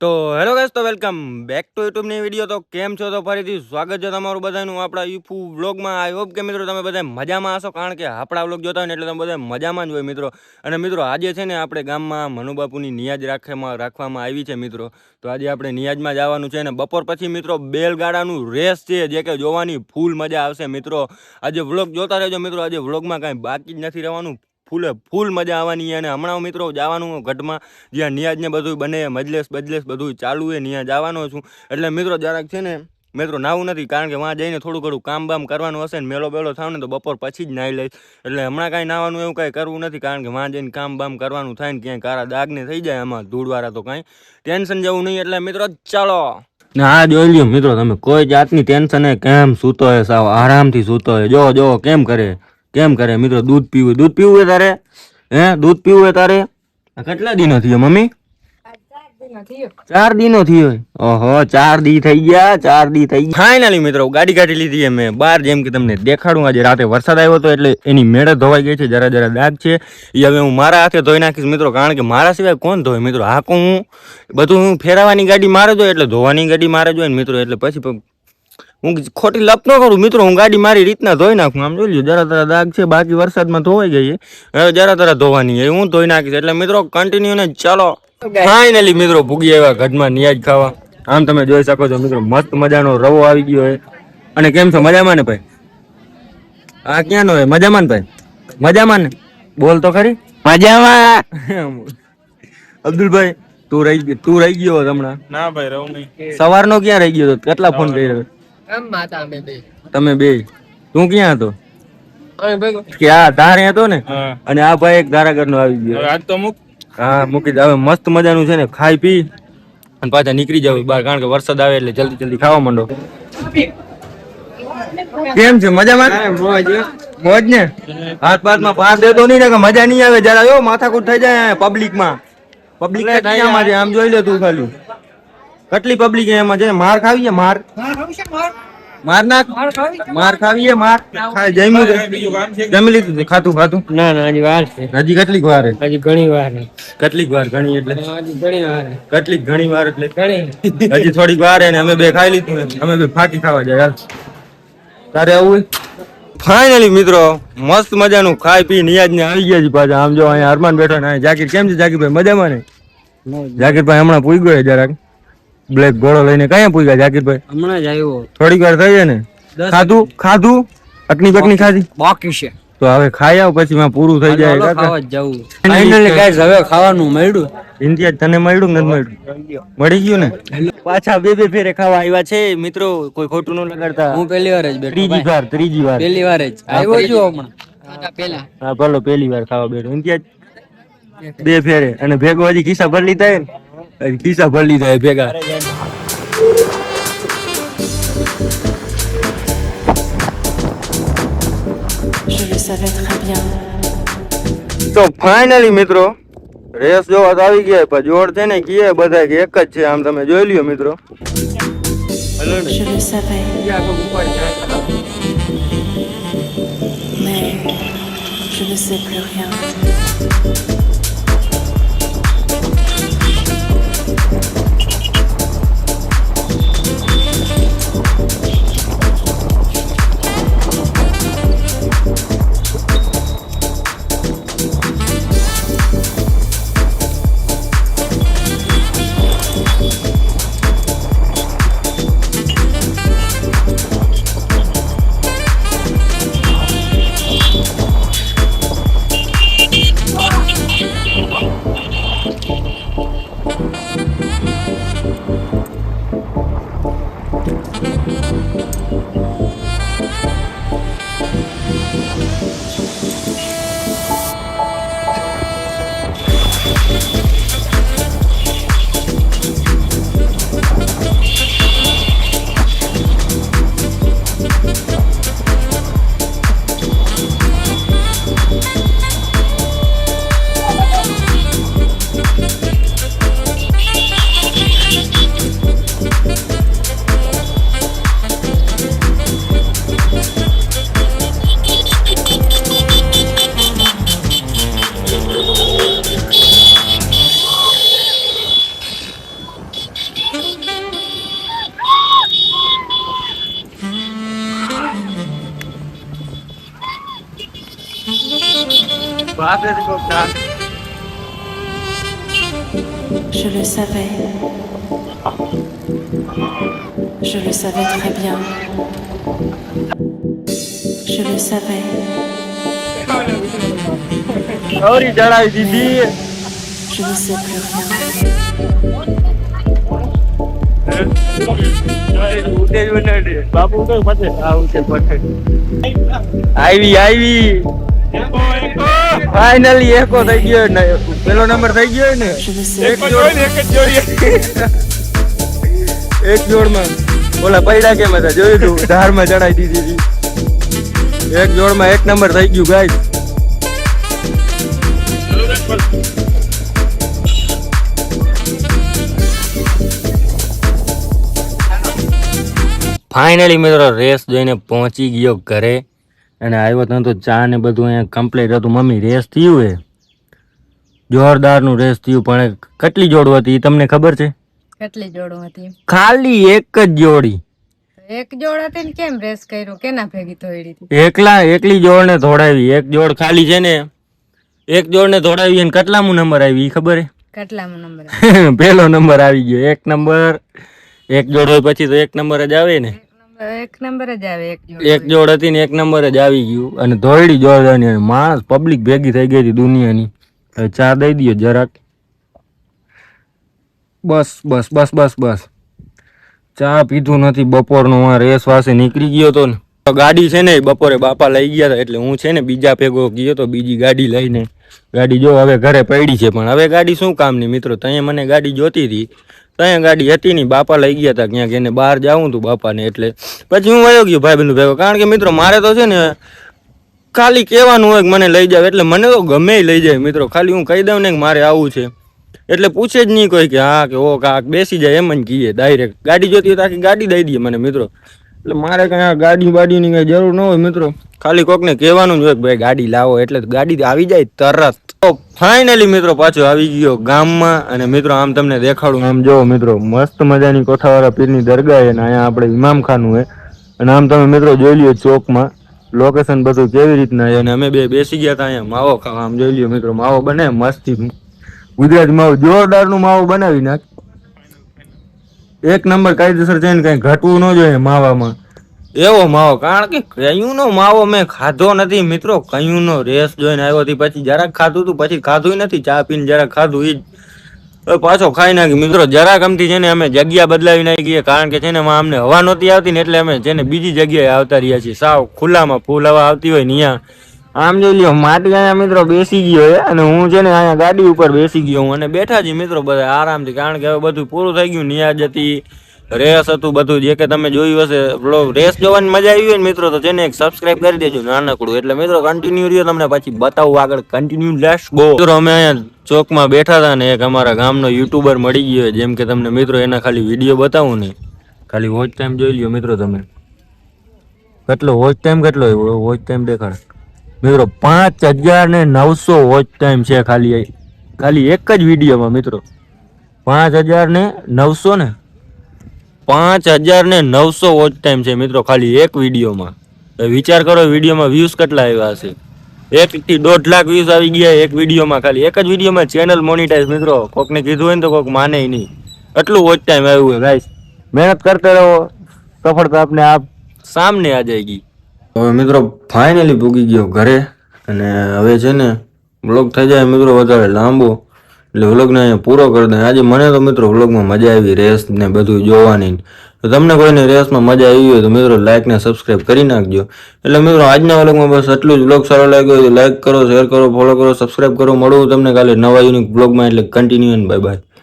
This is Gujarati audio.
તો હેલો ગાઈસ, તો વેલકમ બેક ટુ યુટ્યુબની વિડીયો. તો કેમ છો? તો ફરીથી સ્વાગત છે તમારું બધાનું આપણા યુફુ વ્લોગમાં. આઈ હોપ કે મિત્રો તમે બધા મજામાં હશો, કારણ કે આપણા વ્લોગ જોતા હોય ને એટલે તમે બધા મજામાં જ હોય મિત્રો. અને મિત્રો આજે છે ને આપણે ગામમાં મનુબાપુની નિયાજ રાખવામાં આવી છે મિત્રો. તો આજે આપણે નિયાજમાં જવાનું છે અને બપોર પછી મિત્રો બેલગાડાનું રેસ છે, જે કે જોવાની ફૂલ મજા આવશે મિત્રો. આજે વ્લોગ જોતા રહેજો મિત્રો. આજે વ્લોગમાં કાંઈ બાકી જ નથી રહેવાનું, ફૂલ મજા આવવાની. અને હમણાં મિત્રો જવાનું ગઢમાં, જ્યાં નિયાજ ને બધું બને, મજલેસ બધું ચાલુ છે, ત્યાં જવાનો છું. એટલે મિત્રો જરાક છે ને મિત્રો નાવું નથી, કારણ કે વાં જઈને થોડું ઘણું કામ બામ કરવાનું હશે ને મેલો બેલો થાવ ને તો બપોર પછી જ નાહી લઈશ. એટલે હમણાં કાંઈ નાવાનું એવું કાંઈ કરવું નથી, કારણ કે વાં જઈને કામ બામ કરવાનું થાય ને ક્યાંય કારા દાગને થઈ જાય આમાં ધૂળવાળા, તો કાંઈ ટેન્શન જવું નહીં. એટલે મિત્રો ચાલો ને આ જોઈ લ્યો મિત્રો, તમે કોઈ જાતની ટેન્શન કેમ સૂતો હોય, સાવ આરામથી સૂતો હોય. જો કેમ કરે મિત્રો. દૂધ પીવું હોય તારે? દૂધ પીવું હોય તારે? કેટલા દિનો થયો મમ્મી? 4 દિનો થયો. ઓહો, 4 દી થઈ ગયા. ફાઇનલી મિત્રો ગાડી કાઢી લીધી મેં બહાર, જેમ કે તમને દેખાડું. આજે રાતે વરસાદ આવ્યો હતો એટલે એની મેળે ધોવાઈ ગઈ છે, જરા દાગ છે. એ હવે હું મારા હાથે ધોઈ નાખીશ મિત્રો, કારણ કે મારા સિવાય કોણ ધોય મિત્રો. હાકું હું બધું, હું ફેરવાની ગાડી મારે જોઈએ એટલે ધોવાની ગાડી મારે જોઈએ ને મિત્રો. એટલે પછી હું ખોટી લપ ન કરું મિત્રો, હું ગાડી મારી રીતના ધોઈ નાખું. આમ જોઈ લ્યો, જરા દાગ છે, બાકી વરસાદમાં ધોવાઈ ગઈ છે. હવે જરા ધોવાની હું ધોઈ નાખીશ. એટલે મિત્રો કન્ટિન્યુ ને ચાલો. ફાઇનલી મિત્રો ભૂગી આવ્યા ગઢમાં નિયાજ ખાવા. આમ તમે જોઈ શકો છો મિત્રો, મસ્ત મજાનો રવો આવી ગયો છે. અને કેમ છો? મજામાં ને ભાઈ? આ ક્યાંનો હોય? મજામાં ને ભાઈ? મજામાં ને? બોલ તો ખરી. મજામાં. અબ્દુલભાઈ તું રહી ગયો હમણાં? ના ભાઈ, રહું નહીં. સવારનો ક્યાં રહી ગયો? કેટલા ફોન કર્યો તમે બે? તું ક્યાં હતો? ક્યાં તારે હતો ને? અને આ ભાઈ એક ધારાગર નો આવી ગયો. આજ તો હા મૂકી દે. હવે મસ્ત મજાનું છે ને ખાઈ પી અને પાછા નીકળી જાવ બહાર, કારણ કે વરસાદ આવે એટલે જલ્દી ખાવા માંડો. કેમ છે? મજામાં? મોજ ને? હાથ પાથમાં પાર દેતો નહીં ને કે મજા નહીં આવે. જરા જો માથાકૂટ થઈ જાય પબ્લિકમાં. આમ જોઈ લે તું ખાલી, કેટલી પબ્લિક એમાં છે. માર ખાવીએ? માર નાખ, માર ખાવીએ. માર ખાય જમી લીધું? ખાતું ના હજી વાર છે. હજી કેટલીક વાર? હજી ઘણી વાર. કેટલીક વાર? ઘણી એટલે કેટલીક ઘણી વાર એટલે હજી થોડીક વાર. ને અમે બે ખાઈ લીધું, અમે બે ફાકી ખાવા જાય. તારે આવું? ફાઇનલી મિત્રો મસ્ત મજાનું ખાઈ પી નિયાજ ને આવી ગયા છે પાછા. આમ જો અહીંયા અરમાન બેઠો ને જાકીર. કેમ છે જાકીરભાઈ? મજામાં ને? જાકીરભાઈ હમણાં પૂઈ ગયો જરાક બ્લેક ઘોડો લઈને. કયા પૂઈ ગયા જાકીરભાઈ? હમણાં જ આવ્યો, થોડીક વાર થઈ ને. ખાધું અકની બકની ખાધી? બાકી છે. તો હવે ખાઈ આવ, પછી માં પૂરું થઈ જાય. ફાઇનલી ગાઈસ હવે ખાવાનું મળ્યું. ઇન્ડિયા તને મળ્યું કે નથી મળ્યું? મળી ગયું ને? પાછા બે ફેરે ખાવા આવ્યા છે મિત્રો. કોઈ ખોટું ન લગાડતા. હું પહેલી વાર જ બેઠો. ત્રીજી વાર પહેલી વાર જ આવ્યો છું હમણાં. હા ભલો, પહેલી વાર ખાવા બેઠો. ઇન્ડિયા બે ફેરે અને ભેગો હજી ખિસ્સા ભરી લીધા ને, ખિસ્સા ભરી લીધા ભેગા. તો ફાઇનલી મિત્રો રેસ જોવા તો આવી ગયા, પણ જોડ છે ને કીએ બધા કે એક જ છે. આમ તમે જોઈ લ્યો મિત્રો. Je le savais. Je le savais très bien. Je le savais. Gauri ચડાવી દીધી. Je ne sais plus rien. બાપુ તો પછી આવી ફાઇનલી એકો થઈ ગયો ને પેલો નંબર થઈ ગયો ને Je ne sais એક plus. જોડમાં ઓલા પૈડા કેમ હતા જોયું તું ધારમાં ચડાઈ દીધી હતી. એક જોડમાં એક નંબર થઈ ગયું ગાઈસ. ફાઇનલી મિત્રો રેસ જોઈને પહોંચી ગયો ઘરે અને આવ્યો ત્યાં તો ચા ને બધું અહીંયા કમ્પ્લીટ હતું. મમ્મી રેસ થયું હે જોરદારનું રેસ થયું પણ કેટલી જોડ હતી ઈ તમને ખબર છે? કેટલી જોડો હતી? ખાલી એક જ જોડી. એક જોડ હતી ને કેમ રેસ કર્યો? કેના ભેગી તોડી હતી? એકલી જોડ ને ધોડાવી. એક જોડ ખાલી છે ને એક જોડ ને ધોડાવી અને કેટલામું નંબર આવી ઈ ખબર હે? કેટલામો નંબર? પહેલો નંબર આવી ગયો. એક નંબર એક જોડ હોય પછી તો એક નંબર જ આવે ને. એક નંબર જ આવે. એક જોડ હતી ને એક નંબર જ આવી ગયું અને ધોળી જોડવાની અને માણસ પબ્લિક ભેગી થઈ ગઈ હતી દુનિયાની. હવે ચા દઈ દયો જરાક. બસ બસ બસ બસ બસ ચા પીધું નથી. બપોરનો રેસ વાસે નીકળી ગયો તો ને ગાડી છે ને બપોરે બાપા લઈ ગયા હતા એટલે હું છે ને બીજા ભેગો ગયો તો બીજી ગાડી લઈને. ગાડી જો હવે ઘરે પડી છે પણ હવે ગાડી શું કામની મિત્રો. ત્યાં મને ગાડી જોતી હતી ત્યાં ગાડી હતી નહીં. બાપા લઈ ગયા હતા ક્યાંક એને બહાર જાવું હતું બાપાને એટલે પછી હું વયો ગયો ભાઈ બંધુ ભેગો. કારણ કે મિત્રો મારે તો છે ને ખાલી કહેવાનું હોય કે મને લઈ જાવ એટલે મને તો ગમે લઈ જાય મિત્રો. ખાલી હું કહી દઉં ને કે મારે આવવું છે એટલે પૂછે જ નહીં કોઈ કે હા કે ઓ કાક બેસી જાય એમ જ કહીએ ડાયરેક્ટ. ગાડી જોતી હોય તો આખી ગાડી દઈ દઈએ મને મિત્રો. એટલે મારે કઈ ગાડી બાડીની કઈ જરૂર ન હોય મિત્રો. ખાલી કોકને કહેવાનું જ હોય કે ભાઈ ગાડી લાવો એટલે ગાડી આવી જાય તરત. તો ફાઇનલી મિત્રો પાછો આવી ગયો ગામમાં અને મિત્રો આમ તમને દેખાડું. આમ જો મિત્રો મસ્ત મજાની કોઠાવાળા પીરની દરગાહ છે અને અહીંયા આપણે ઇમામ ખાનું છે અને આમ તમે મિત્રો જોઈ લ્યો ચોકમાં લોકેશન બધું કેવી રીતના છે. અને અમે બે બેસી ગયા હતા અહીંયા માવો ખાવા. આમ જોઈ લ્યો મિત્રો માવો બને મસ્તી ગુજરાત માવો જોરદારનું માવો બનાવી નાખ. એક નંબર કાયદેસર છે ને કઈ ઘટવું ન જોઈએ માવામાં. એવો માવો કારણ કે કયુંનો માવો મેં ખાધો નથી મિત્રો. કયુંનો રેસ જોઈને આવ્યો હતી પછી જરાક ખાધું હતું પછી ખાધું નથી. ચા પીને જરાક ખાધું ઈ જ પાછો ખાઈ નાખી મિત્રો. જરાક અમથી છે ને અમે જગ્યા બદલાવી નાખી કારણ કે છે ને અમને હવા નહોતી આવતી ને એટલે અમે છે ને બીજી જગ્યાએ આવતા રહ્યા છીએ. સાવ ખુલ્લામાં ફૂલ હવા આવતી હોય ને અહીંયા આમ જોઈ લ્યો માટી અહીંયા મિત્રો બેસી ગયો છે અને હું છે ને અહીંયા ગાડી ઉપર બેસી ગયો હું અને બેઠા છીએ મિત્રો બધા આરામથી. કારણ કે હવે બધું પૂરું થઈ ગયું. નિયાજ હતી રેસ હતું બધું જે કે તમે જોયું હશે. રેસ જોવાની મજા આવી હોય ને મિત્રો તો છે ને એક સબસ્ક્રાઇબ કરી દેજો નાનકડું. એટલે મિત્રો કન્ટિન્યુ રહ્યો તમને પછી બતાવું આગળ. Continue let's go. મિત્રો અમે અહીંયા ચોકમાં બેઠા હતા ને એક અમારા ગામનો યુટ્યુબર મળી ગયો જેમ કે તમને મિત્રો એના ખાલી વિડીયો બતાવું ને ખાલી વોચ ટાઈમ જોઈ લ્યો મિત્રો તમે. કેટલો વોચ ટાઈમ કેટલો વોચ ટાઈમ દેખાડ મિત્રો 5900 વોચ ટાઈમ છે ખાલી એક જ વિડીયોમાં મિત્રો. 5900 ને 5900 વોચ ટાઈમ છે મિત્રો ખાલી એક વિડીયોમાં. વિચાર કરો વિડીયોમાં વ્યૂઝ કેટલા આવ્યા હશે. 1 થી 1.5 લાખ વ્યૂઝ આવી ગયા એક વિડીયોમાં. ખાલી એક જ વિડીયોમાં ચેનલ મોનિટાઈઝ મિત્રો. કોકને કીધું હોય ને તો કોક માને નહીં. એટલું વોચ ટાઈમ આવ્યું છે ગાઈસ. મહેનત કરતા રહો સફળતા આપને આપ સામને આ જાયગી. હવે મિત્રો ફાઇનલી પૂગી ગયો ઘરે અને હવે છે ને વ્લોગ થઈ જાય મિત્રો વધારે લાંબો એટલે વ્લોગને અહીંયા પૂરો કરી દે. આજે મને તો મિત્રો વ્લોગમાં મજા આવી રેસ ને બધું જોવાની. તો તમને કોઈને રેસમાં મજા આવી હોય તો મિત્રો લાઈક ને સબસ્ક્રાઈબ કરી નાખજો. એટલે મિત્રો આજના વ્લોગમાં બસ એટલું જ. વ્લોગ સારો લાગ્યો હોય તો લાઈક કરો, શેર કરો, ફોલો કરો, સબસ્ક્રાઈબ કરો. મળવું તમને કાલે નવા યુનિક વ્લોગમાં એટલે કન્ટિન્યુ. Bye bye.